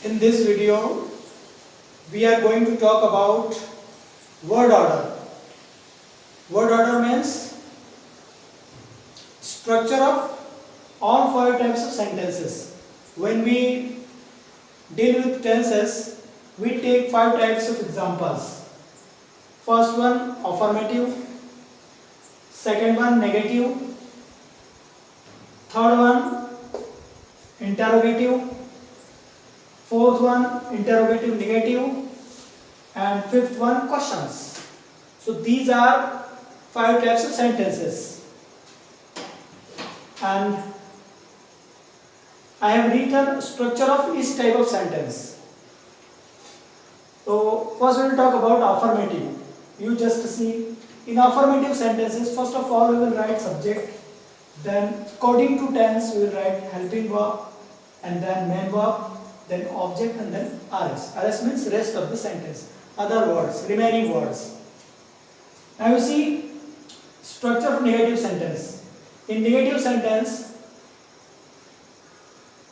In this video, we are going to talk about word order. Word order means structure of all 5 types of sentences. When we deal with tenses, we take 5 types of examples. First one, affirmative. Second one, negative. Third one, interrogative. Fourth one, interrogative negative. And fifth one, questions. So these are 5 types of sentences. And I have written structure of each type of sentence. So first we will talk about affirmative. You just see, in affirmative sentences, first of all we will write subject, then according to tense we will write helping verb, and then main verb, then object, and then rs. Rs means rest of the sentence, other words, remaining words. Now you see structure of negative sentence. In negative sentence,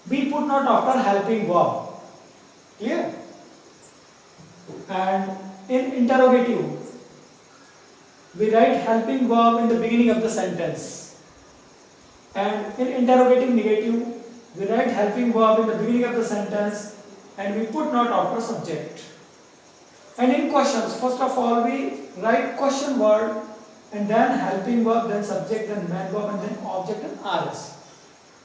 we put not after helping verb. Clear? And in interrogative, we write helping verb in the beginning of the sentence. And in interrogative negative, we write helping verb in the beginning of the sentence and we put not after subject. And in questions, first of all we write question word and then helping verb, then subject, then main verb, and then object and rs.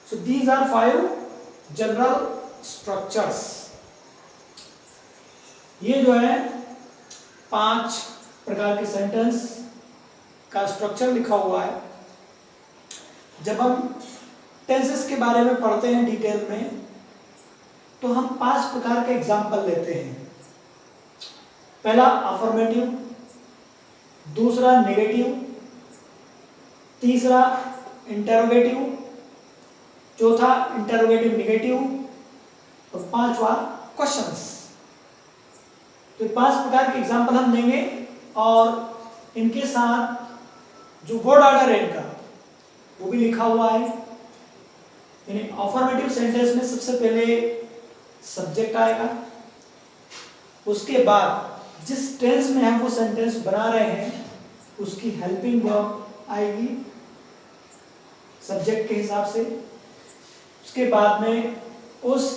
So these are 5 general structures. ये जो है 5 प्रकार के sentence का structure लिखा हुआ है. जब हम टेंसेस के बारे में पढ़ते हैं डिटेल में तो हम 5 प्रकार के एग्जाम्पल लेते हैं. पहला अफर्मेटिव, दूसरा नेगेटिव, तीसरा इंटरोगेटिव, चौथा इंटरोगेटिव नेगेटिव और 5वां क्वेश्चंस. तो 5 प्रकार के एग्जाम्पल हम लेंगे और इनके साथ जो वर्ड ऑर्डर है इनका वो भी लिखा हुआ है. यानी अफर्मेटिव सेंटेंस में सबसे पहले सब्जेक्ट आएगा, उसके बाद जिस टेंस में हम वो सेंटेंस बना रहे हैं उसकी हेल्पिंग वर्ब आएगी सब्जेक्ट के हिसाब से. उसके बाद में उस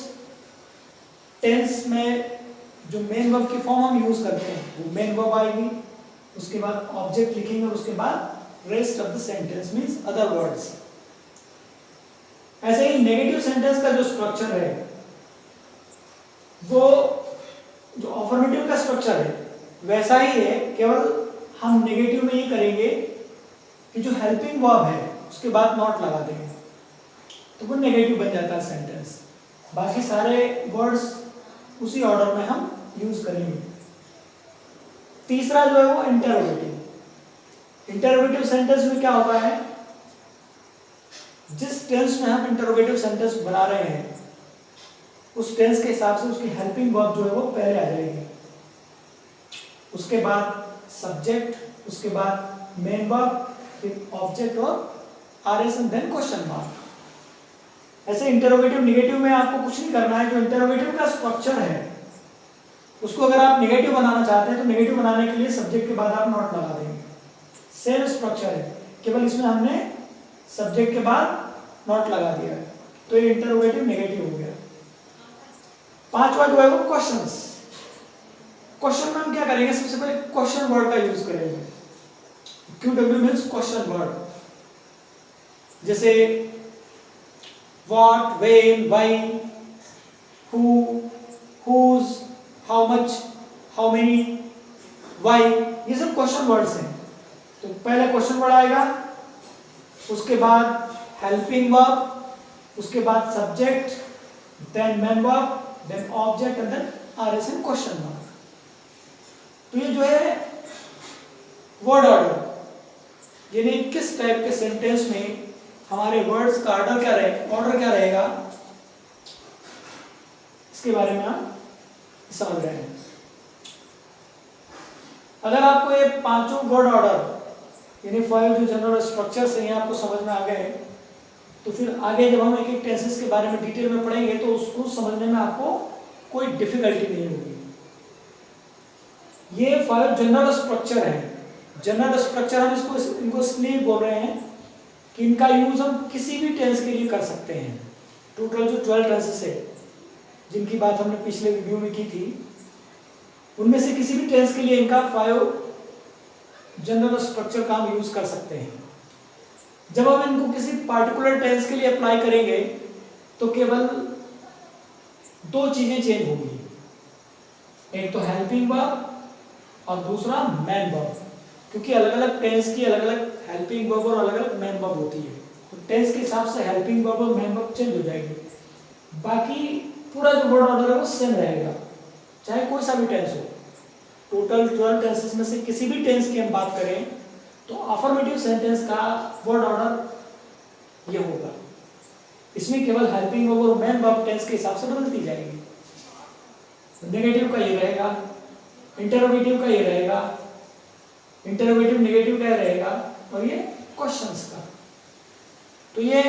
टेंस में जो मेन वर्ब की फॉर्म हम यूज करते हैं वो मेन वर्ब आएगी. उसके बाद ऑब्जेक्ट लिखेंगे और उसके बाद rest of the sentence means other words. ऐसे ही नेगेटिव सेंटेंस का जो स्ट्रक्चर है वो जो अफर्मेटिव का स्ट्रक्चर है वैसा ही है, केवल हम नेगेटिव में ये करेंगे कि जो हेल्पिंग वर्ब है उसके बाद नॉट लगा देंगे तो वो नेगेटिव बन जाता है सेंटेंस. बाकी सारे वर्ड्स उसी ऑर्डर में हम यूज करेंगे. तीसरा जो है वो इंटरोगेटिव. इंटरोगेटिव सेंटेंस में क्या होता है, जिस टेंस में हम इंटरोगेटिव सेंटेंस बना रहे हैं उस टेंस के हिसाब से उसकी हेल्पिंग वर्ब जो है वो पहले आ जाएगी, उसके बाद सब्जेक्ट, उसके बाद मेन वर्ब, फिर ऑब्जेक्ट और rs and then question mark. ऐसे इंटरोगेटिव नेगेटिव में आपको कुछ नहीं करना है. जो इंटरोगेटिव का स्ट्रक्चर है उसको अगर आप नेगेटिव बनाना चाहते हैं तो नेगेटिव बनाने के लिए सब्जेक्ट के बाद आप नॉट लगा देंगे. सेम स्ट्रक्चर है, केवल इसमें हमने सब्जेक्ट के बाद नॉट लगा दिया है तो ये इंटरोगेटिव नेगेटिव हो गया. 5वां जो है वो क्वेश्चंस. क्वेश्चन में हम क्या करेंगे, सबसे पहले क्वेश्चन वर्ड का यूज करेंगे. QW means question word. जैसे what, when, why, who, whose, how much, how many, why, ये सब क्वेश्चन वर्ड्स हैं. तो पहले क्वेश्चन वर्ड आएगा, उसके बाद हेल्पिंग वर्ब, उसके बाद subject, then main verb, then object and then rs and question mark. तो ये जो है वर्ड ऑर्डर, यानी किस टाइप के सेंटेंस में हमारे वर्ड्स का ऑर्डर क्या रहेगा इसके बारे में आप समझ रहे हैं. अगर आपको ये 5 वर्ड ऑर्डर यानी 5 जो जनरल स्ट्रक्चर्स हैं आपको समझ में आ गए तो फिर आगे जब हम एक एक टेंसेस के बारे में डिटेल में पढ़ेंगे तो उसको समझने में आपको कोई डिफिकल्टी नहीं होगी। ये 5 जनरल स्ट्रक्चर है। जनरल स्ट्रक्चर हम इनको इसलिए बोल रहे हैं कि इनका यूज हम किसी भी टेंस के लिए कर सकते हैं। टोटल जो 12 टेंसेस है जिनकी बात हमने पिछले वीडियो में की थी, उनमें से किसी भी टेंस के लिए इनका 5 जनरल स्ट्रक्चर का हम यूज कर सकते हैं। जब हम इनको किसी पार्टिकुलर टेंस के लिए अप्लाई करेंगे तो केवल 2 चीजें चेंज होंगी, एक तो हेल्पिंग वर्ब और दूसरा मेन वर्ब, क्योंकि अलग अलग टेंस की अलग अलग हेल्पिंग वर्ब और अलग अलग मेन वर्ब होती है। तो टेंस के हिसाब से हेल्पिंग वर्ब और मेन वर्ब चेंज हो जाएंगे, बाकी पूरा जो वर्ड ऑर्डर है वो सेम रहेगा, चाहे कोई सा भी टेंस हो। टोटल 12 टेंसेस में से किसी भी टेंस की हम बात करें तो अफर्मेटिव सेंटेंस का वर्ड ऑर्डर ये होगा। इसमें केवल हेल्पिंग वर्ब और मेन वर्ब टेंस के हिसाब से बदलती जाएगी। नेगेटिव का ये रहेगा, इंटरोगेटिव का ये रहेगा, इंटरोगेटिव नेगेटिव का ये रहेगा, और ये क्वेश्चंस का। तो ये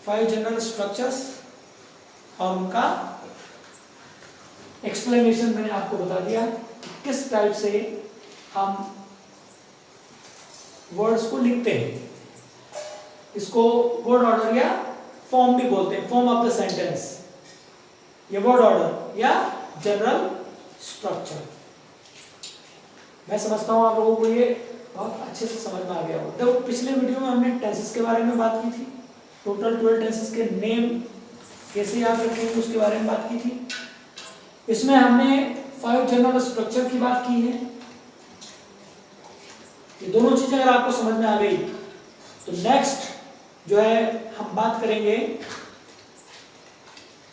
5 जनरल स्ट्रक्चर्स और उनका एक्सप्लेनेशन मैंने आपको बता दिया कि किस टाइप से हम वर्ड्स को लिखते हैं। इसको वर्ड ऑर्डर या फॉर्म भी बोलते हैं, फॉर्म ऑफ द सेंटेंस, ये वर्ड ऑर्डर या जनरल स्ट्रक्चर। मैं समझता हूं आप लोगों को ये बहुत अच्छे से समझ में आ गया होगा। तो पिछले वीडियो में हमने टेंसेस के बारे में बात की थी, टोटल 12 टेंसेस के नेम कैसे याद रखेंगे उसके बारे में बात की थी। इसमें हमने 5 जनरल स्ट्रक्चर की बात की है। ये दोनों चीजें अगर आपको समझ में आ गई तो नेक्स्ट जो है हम बात करेंगे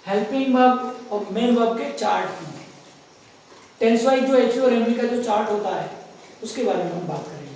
हेल्पिंग वर्ब और मेन वर्ब के चार्ट की। टेंस वाइज जो एचवी और एमवी का जो चार्ट होता है उसके बारे में हम बात करेंगे।